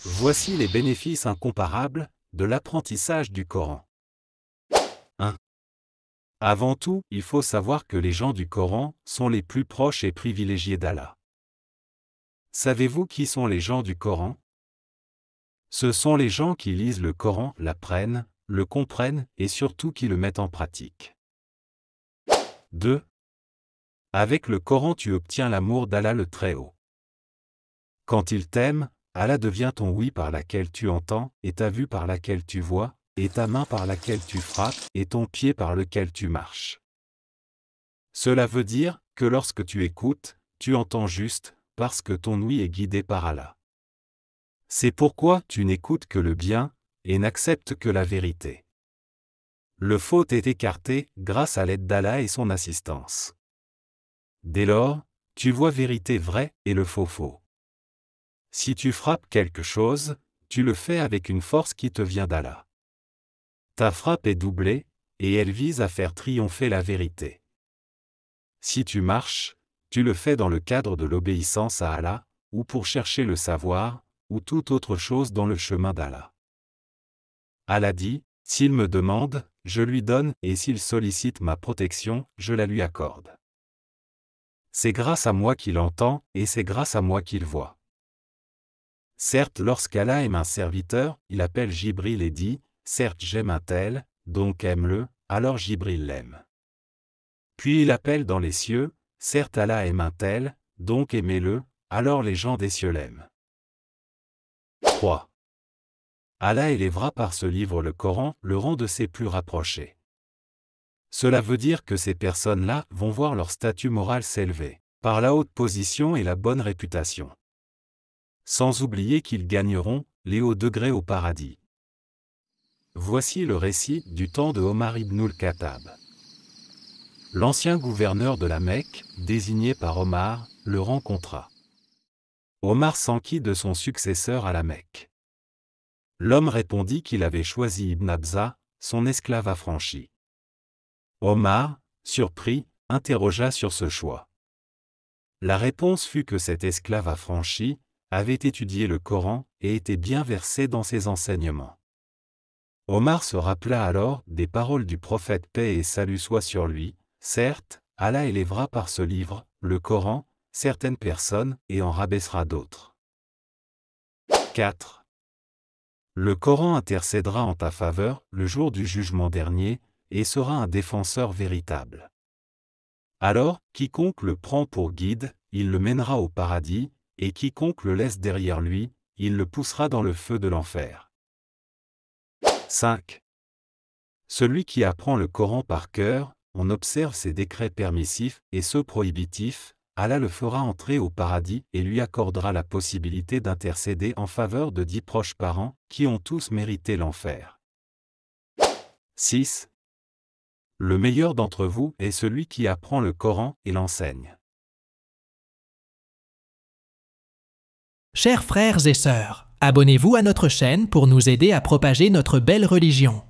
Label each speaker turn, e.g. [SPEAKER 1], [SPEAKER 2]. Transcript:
[SPEAKER 1] Voici les bénéfices incomparables de l'apprentissage du Coran. 1. Avant tout, il faut savoir que les gens du Coran sont les plus proches et privilégiés d'Allah. Savez-vous qui sont les gens du Coran? Ce sont les gens qui lisent le Coran, l'apprennent, le comprennent et surtout qui le mettent en pratique. 2. Avec le Coran tu obtiens l'amour d'Allah le Très-Haut. Quand il t'aime, Allah devient ton oui par laquelle tu entends, et ta vue par laquelle tu vois, et ta main par laquelle tu frappes, et ton pied par lequel tu marches. Cela veut dire que lorsque tu écoutes, tu entends juste, parce que ton oui est guidé par Allah. C'est pourquoi tu n'écoutes que le bien, et n'acceptes que la vérité. Le faux est écarté grâce à l'aide d'Allah et son assistance. Dès lors, tu vois vérité vraie et le faux faux. Si tu frappes quelque chose, tu le fais avec une force qui te vient d'Allah. Ta frappe est doublée, et elle vise à faire triompher la vérité. Si tu marches, tu le fais dans le cadre de l'obéissance à Allah, ou pour chercher le savoir, ou toute autre chose dans le chemin d'Allah. Allah dit, s'il me demande, je lui donne, et s'il sollicite ma protection, je la lui accorde. C'est grâce à moi qu'il entend, et c'est grâce à moi qu'il voit. Certes, lorsqu'Allah aime un serviteur, il appelle Jibril et dit, certes j'aime un tel, donc aime-le, alors Jibril l'aime. Puis il appelle dans les cieux, certes Allah aime un tel, donc aimez-le, alors les gens des cieux l'aiment. 3. Allah élèvera par ce livre le Coran, le rang de ses plus rapprochés. Cela veut dire que ces personnes-là vont voir leur statut moral s'élever, par la haute position et la bonne réputation. Sans oublier qu'ils gagneront les hauts degrés au paradis. Voici le récit du temps de Omar ibn al-Khattab. L'ancien gouverneur de la Mecque, désigné par Omar, le rencontra. Omar s'enquit de son successeur à la Mecque. L'homme répondit qu'il avait choisi Ibn Abza, son esclave affranchi. Omar, surpris, interrogea sur ce choix. La réponse fut que cet esclave affranchi avait étudié le Coran et était bien versé dans ses enseignements. Omar se rappela alors des paroles du prophète paix et salut soit sur lui, certes, Allah élèvera par ce livre, le Coran, certaines personnes et en rabaissera d'autres. 4. Le Coran intercédera en ta faveur le jour du jugement dernier, et sera un défenseur véritable. Alors, quiconque le prend pour guide, il le mènera au paradis, et quiconque le laisse derrière lui, il le poussera dans le feu de l'enfer. 5. Celui qui apprend le Coran par cœur, on observe ses décrets permissifs et ceux prohibitifs, Allah le fera entrer au paradis et lui accordera la possibilité d'intercéder en faveur de 10 proches parents, qui ont tous mérité l'enfer. 6. Le meilleur d'entre vous est celui qui apprend le Coran et l'enseigne.
[SPEAKER 2] Chers frères et sœurs, abonnez-vous à notre chaîne pour nous aider à propager notre belle religion.